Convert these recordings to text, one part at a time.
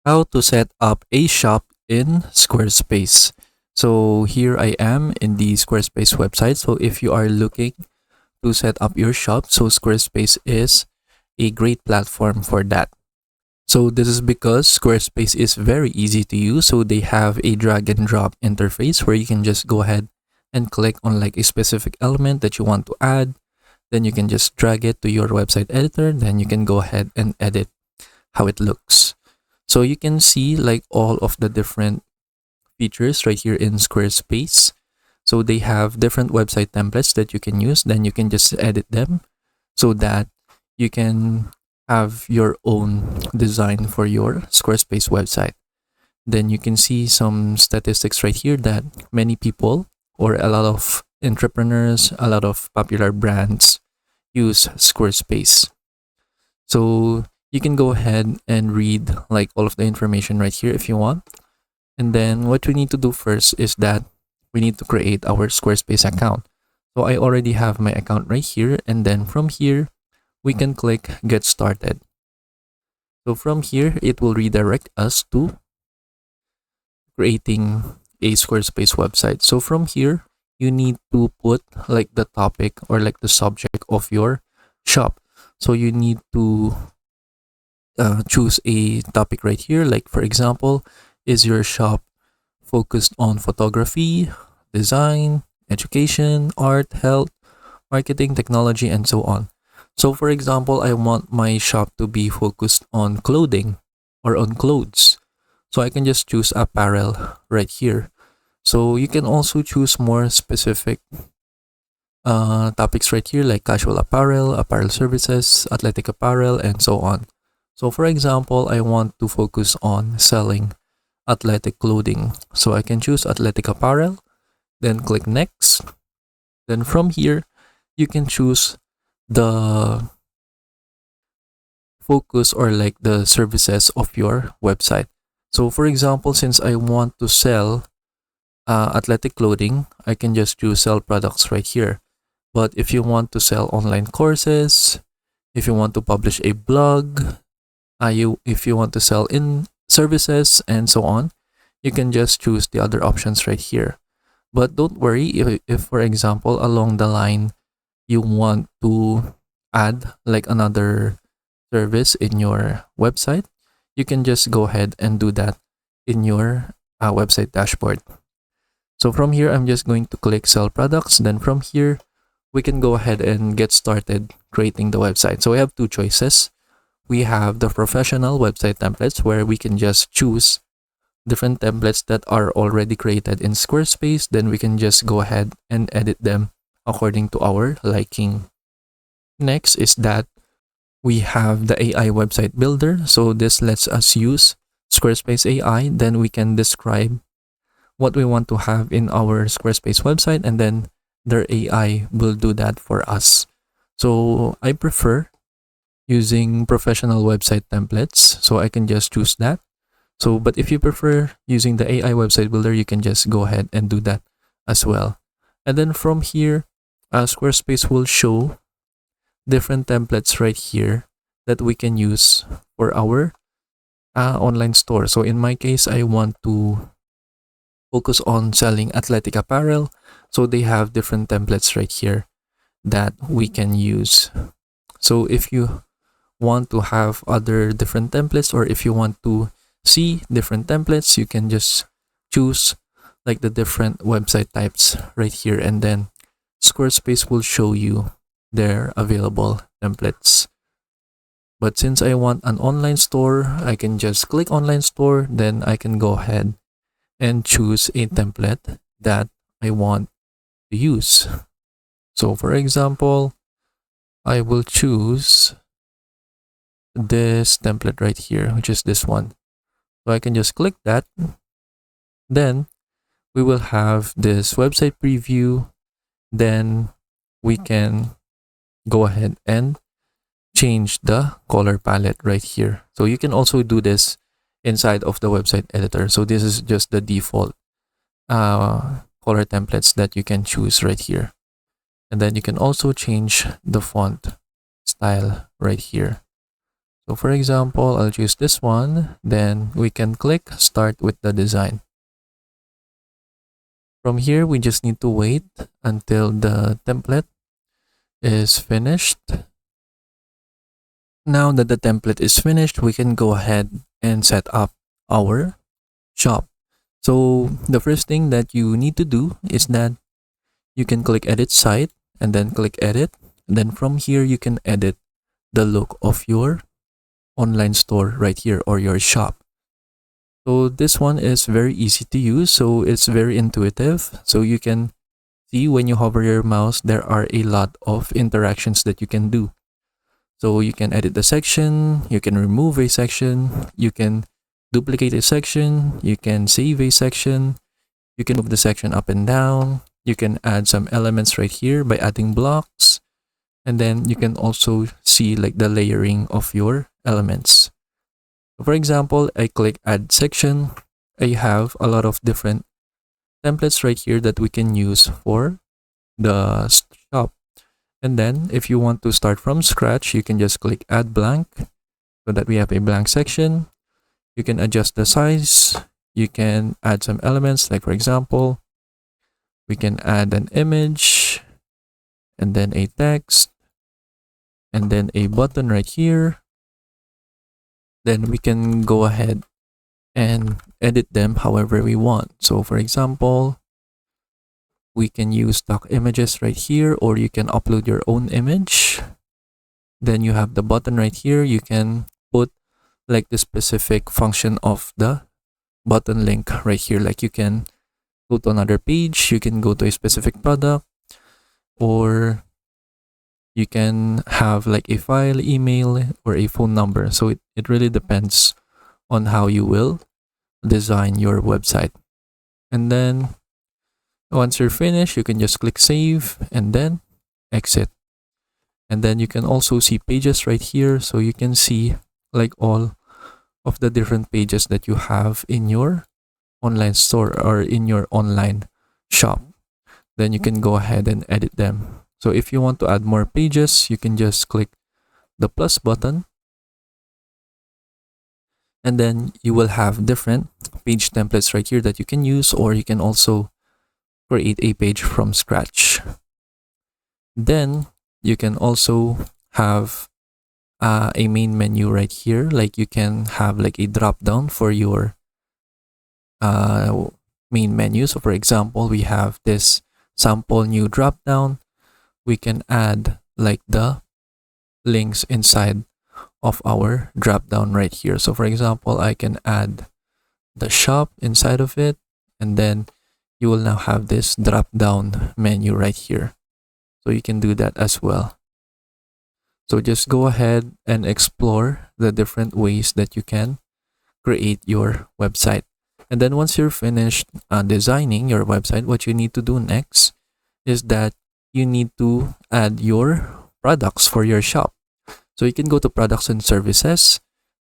How to set up a shop in Squarespace. So here I am in the Squarespace website. So if you are looking to set up your shop, so Squarespace is a great platform for that. So this is because Squarespace is very easy to use. So they have a drag and drop interface where you can just go ahead and click on like a specific element that you want to add. Then you can just drag it to your website editor. Then you can go ahead and edit how it looks. So you can see like all of the different features right here in Squarespace. So they have different website templates that you can use. Then you can just edit them so that you can have your own design for your Squarespace website. Then you can see some statistics right here that many people or a lot of entrepreneurs, a lot of popular brands use Squarespace. So you can go ahead and read like all of the information right here if you want. And then what we need to do first is that we need to create our Squarespace account. So I already have my account right here. And then from here, we can click get started. So from here, it will redirect us to creating a Squarespace website. So from here, you need to put like the topic or like the subject of your shop. So you need to choose a topic right here. Like for example, is your shop focused on photography, design, education, art, health, marketing, technology, and so on. So for example, I want my shop to be focused on clothing or on clothes. So I can just choose apparel right here. So you can also choose more specific topics right here like casual apparel, apparel services, athletic apparel, and so on. So for example, I want to focus on selling athletic clothing. So I can choose athletic apparel, then click next. Then from here, you can choose the focus or like the services of your website. So for example, since I want to sell athletic clothing, I can just choose sell products right here. But if you want to sell online courses, if you want to publish a blog, if you want to sell in services and so on, you can just choose the other options right here. But don't worry if for example along the line you want to add like another service in your website, you can just go ahead and do that in your website dashboard. So from here, I'm just going to click sell products. Then from here, we can go ahead and get started creating the website. So we have two choices. We have the professional website templates where we can just choose different templates that are already created in Squarespace. Then we can just go ahead and edit them according to our liking. Next is that we have the AI website builder. So this lets us use Squarespace AI. Then we can describe what we want to have in our Squarespace website, and then their AI will do that for us. So I prefer using professional website templates, so I can just choose that. So, but if you prefer using the AI website builder, you can just go ahead and do that as well. And then from here, Squarespace will show different templates right here that we can use for our online store. So in my case, I want to focus on selling athletic apparel. So they have different templates right here that we can use. So if you want to have other different templates, or if you want to see different templates, you can just choose like the different website types right here, and then Squarespace will show you their available templates. But since I want an online store, I can just click online store. Then I can go ahead and choose a template that I want to use. So for example, I will choose this template right here, which is this one. So I can just click that. Then we will have this website preview. Then we can go ahead and change the color palette right here. So you can also do this inside of the website editor. So this is just the default color templates that you can choose right here. And then you can also change the font style right here. So for example, I'll choose this one, then we can click start with the design. From here, we just need to wait until the template is finished. Now that the template is finished, we can go ahead and set up our shop. So the first thing that you need to do is that you can click edit site and then click edit. Then from here, you can edit the look of your online store right here or your shop. So this one is very easy to use. So it's very intuitive. So you can see when you hover your mouse, there are a lot of interactions that you can do. So you can edit the section, you can remove a section, you can duplicate a section, you can save a section, you can move the section up and down, you can add some elements right here by adding blocks, and then you can also see like the layering of your elements. For example, I click add section. I have a lot of different templates right here that we can use for the shop. And then if you want to start from scratch, you can just click add blank so that we have a blank section. You can adjust the size. You can add some elements, like for example, we can add an image and then a text and then a button right here. Then we can go ahead and edit them however we want. So for example, we can use stock images right here, or you can upload your own image. Then you have the button right here. You can put like the specific function of the button link right here. Like you can go to another page, you can go to a specific product, or you can have like a file, email, or a phone number. So it really depends on how you will design your website. And then once you're finished, you can just click save and then exit. And then you can also see pages right here. So you can see like all of the different pages that you have in your online store or in your online shop. Then you can go ahead and edit them. So if you want to add more pages, you can just click the plus button. And then you will have different page templates right here that you can use, or you can also create a page from scratch. Then you can also have a main menu right here. Like you can have like a drop down for your main menu. So for example, we have this sample new drop down. We can add like the links inside of our drop down right here. So for example, I can add the shop inside of it, and then you will now have this drop down menu right here. So you can do that as well. So just go ahead and explore the different ways that you can create your website. And then once you're finished designing your website, what you need to do next is that you need to add your products for your shop. So you can go to products and services,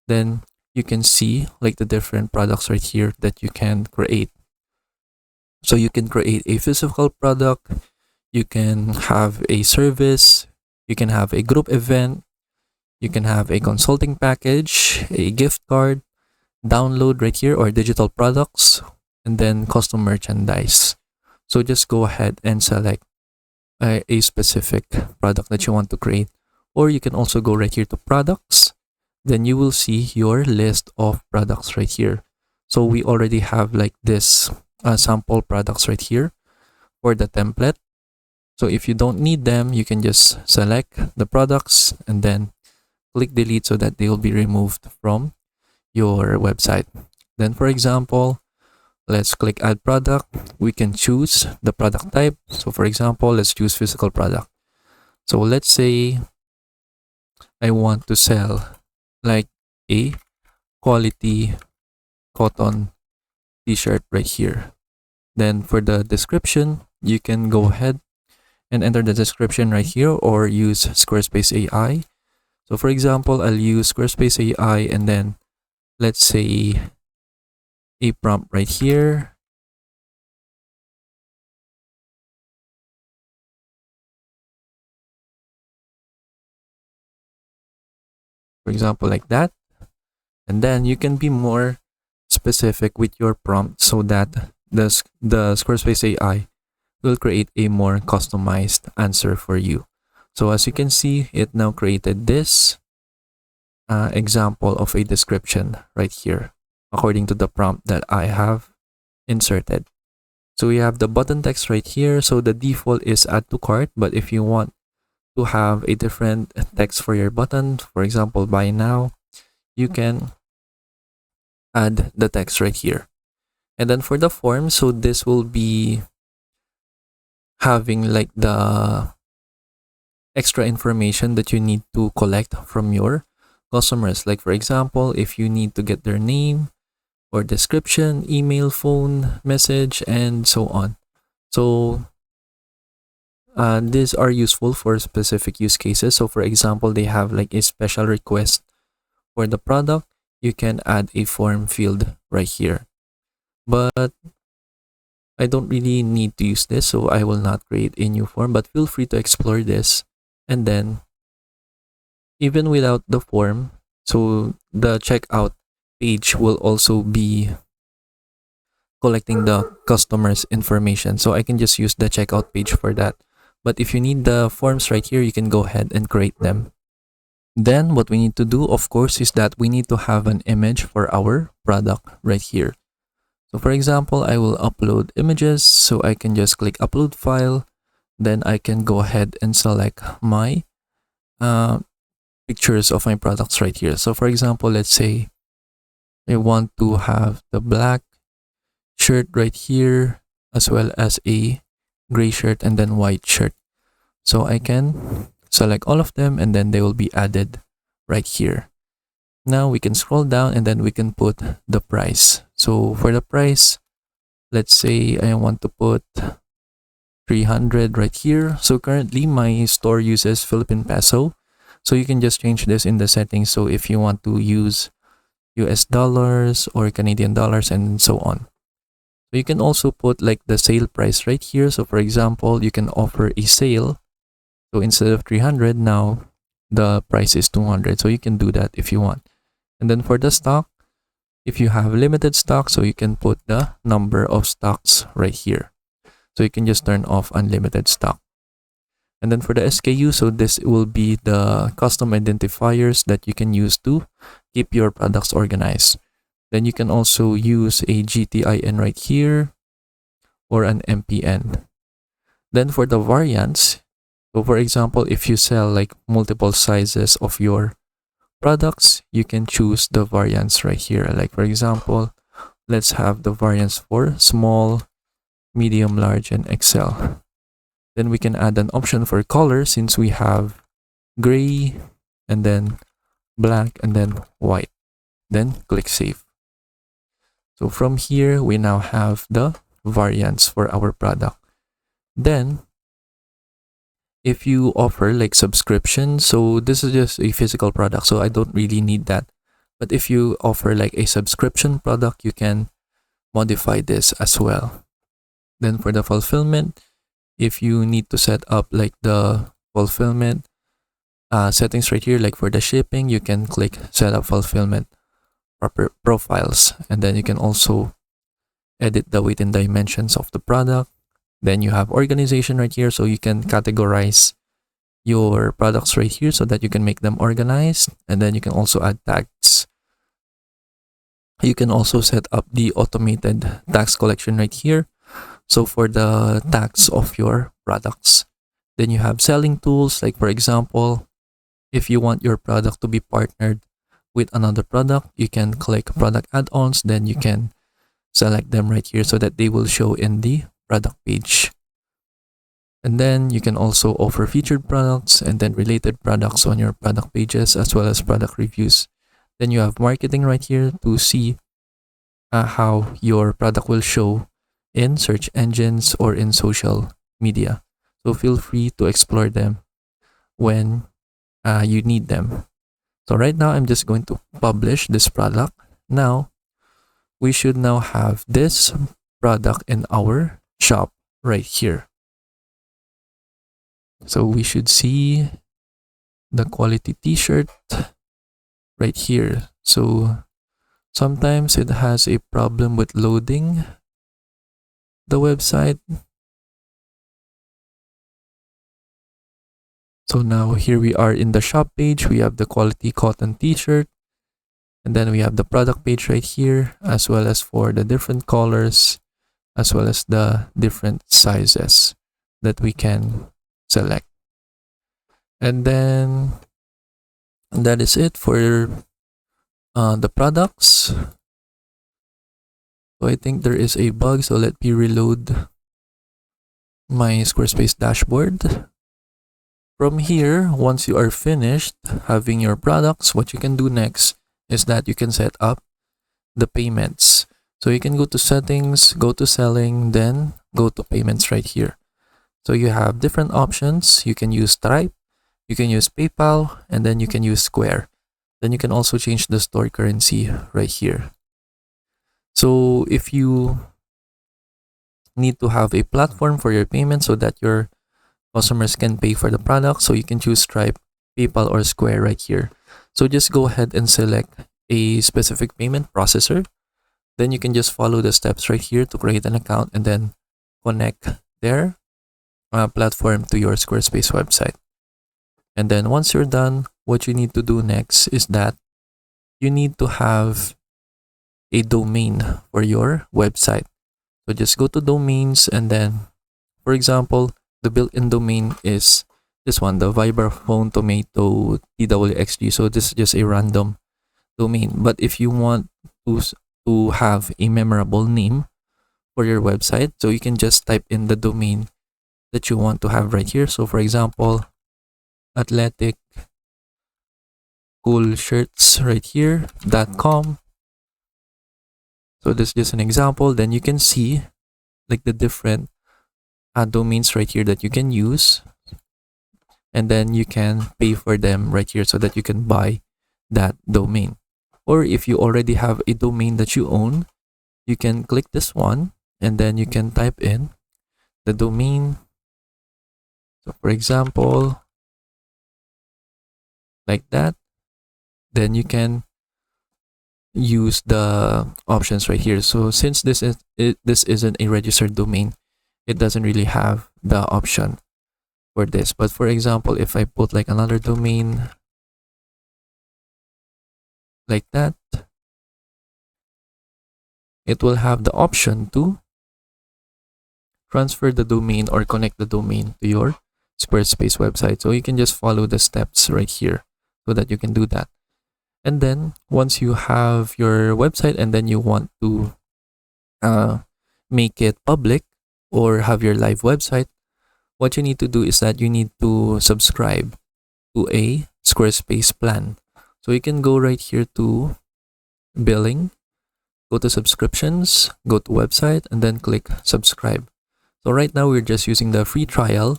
then you can see like the different products right here that you can create. So you can create a physical product, you can have a service, you can have a group event, you can have a consulting package, a gift card, download right here, or digital products, and then custom merchandise. So just go ahead and select a specific product that you want to create, or you can also go right here to products. Then you will see your list of products right here. So we already have like this sample products right here for the template. So if you don't need them, you can just select the products and then click delete so that they will be removed from your website. Then for example, let's click add product. We can choose the product type. So for example, let's choose physical product. So let's say I want to sell like a quality cotton t-shirt right here. Then for the description, you can go ahead and enter the description right here, or use Squarespace AI. So for example, I'll use Squarespace AI, and then let's say a prompt right here. For example, like that. And then you can be more specific with your prompt so that the Squarespace AI will create a more customized answer for you. So as you can see, it now created this example of a description right here, according to the prompt that I have inserted. So we have the button text right here. So the default is add to cart, but if you want to have a different text for your button, for example, buy now, you can add the text right here. And then for the form, so this will be having like the extra information that you need to collect from your customers. Like for example, if you need to get their name or description, email, phone, message, and so on. So these are useful for specific use cases. So for example, they have like a special request for the product. You can add a form field right here. But I don't really need to use this, so I will not create a new form, but feel free to explore this. And then even without the form, so the checkout page will also be collecting the customer's information. So I can just use the checkout page for that. But if you need the forms right here, you can go ahead and create them. Then what we need to do, of course, is that we need to have an image for our product right here. So for example, I will upload images. So I can just click upload file. Then I can go ahead and select my pictures of my products right here. So for example, let's say I want to have the black shirt right here, as well as a gray shirt and then white shirt. So I can select all of them and then they will be added right here. Now we can scroll down and then we can put the price. So for the price, let's say I want to put 300 right here. So currently my store uses Philippine peso. So you can just change this in the settings. So if you want to use US dollars or Canadian dollars and so on. So you can also put like the sale price right here. So for example, you can offer a sale. So instead of 300, now the price is 200. So you can do that if you want. And then for the stock, if you have limited stock, so you can put the number of stocks right here. So you can just turn off unlimited stock. And then for the SKU, so this will be the custom identifiers that you can use to keep your products organized. Then you can also use a GTIN right here or an MPN. Then for the variants, so for example, if you sell like multiple sizes of your products, you can choose the variants right here. Like for example, let's have the variants for small, medium, large, and XL. Then we can add an option for color since we have gray and then black and then white. Then click save. So from here, we now have the variants for our product. Then if you offer like subscription, so this is just a physical product, so I don't really need that. But if you offer like a subscription product, you can modify this as well. Then for the fulfillment, if you need to set up like the fulfillment settings right here, like for the shipping, you can click set up fulfillment profiles, and then you can also edit the weight and dimensions of the product. Then you have organization right here, so you can categorize your products right here so that you can make them organized. And then you can also add tags. You can also set up the automated tax collection right here. So for the tax of your products. Then you have selling tools, like for example, if you want your product to be partnered with another product, you can click product add-ons, then you can select them right here so that they will show in the product page. And then you can also offer featured products and then related products on your product pages as well as product reviews. Then you have marketing right here to see how your product will show in search engines or in social media. So feel free to explore them when you need them. So right now, I'm just going to publish this product. Now, we should now have this product in our shop right here. So we should see the quality t-shirt. right here. So sometimes it has a problem with loading the website. So now here we are in the shop page. We have the quality cotton t-shirt, and then we have the product page right here, as well as for the different colors, as well as the different sizes that we can select. And then that is it for the products. So I think there is a bug, so let me reload my Squarespace dashboard. From here, once you are finished having your products, what you can do next is that you can set up the payments. So you can go to settings, go to selling, then go to payments right here. So you have different options. You can use Stripe, you can use PayPal, and then you can use Square. Then you can also change the store currency right here. So if you need to have a platform for your payment so that your customers can pay for the product, so you can choose Stripe, PayPal, or Square right here. So just go ahead and select a specific payment processor. Then you can just follow the steps right here to create an account and then connect their platform to your Squarespace website. And then once you're done, what you need to do next is that you need to have a domain for your website. So just go to domains, and then, for example, the built-in domain is this one, the Vibraphone Tomato TWXG. So this is just a random domain. But if you want to have a memorable name for your website, so you can just type in the domain that you want to have right here. So for example, athletic cool shirts right here .com. So this is just an example. Then you can see like the different domains right here that you can use, and then you can pay for them right here so that you can buy that domain. Or if you already have a domain that you own, you can click this one, and then you can type in the domain. So for example, like that. Then you can use the options right here. So since this isn't a registered domain, it doesn't really have the option for this. But for example, if I put like another domain like that, it will have the option to transfer the domain or connect the domain to your Squarespace website. So you can just follow the steps right here so that you can do that. And then once you have your website and then you want to make it public or have your live website, what you need to do is that you need to subscribe to a Squarespace plan. So you can go right here to billing, go to subscriptions, go to website, and then click subscribe. So right now we're just using the free trial,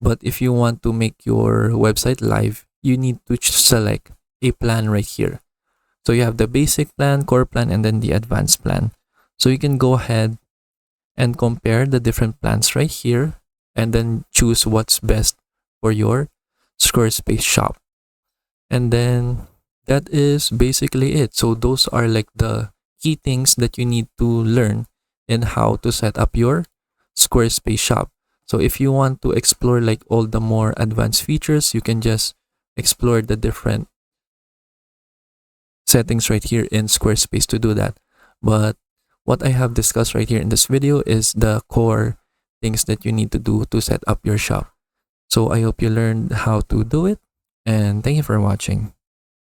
but if you want to make your website live, you need to select a plan right here. So you have the basic plan, core plan, and then the advanced plan. So you can go ahead and compare the different plans right here and then choose what's best for your Squarespace shop. And then that is basically it. So those are like the key things that you need to learn in how to set up your Squarespace shop. So if you want to explore like all the more advanced features, you can just explore the different settings right here in Squarespace to do that. But what I have discussed right here in this video is the core things that you need to do to set up your shop. So I hope you learned how to do it, and thank you for watching.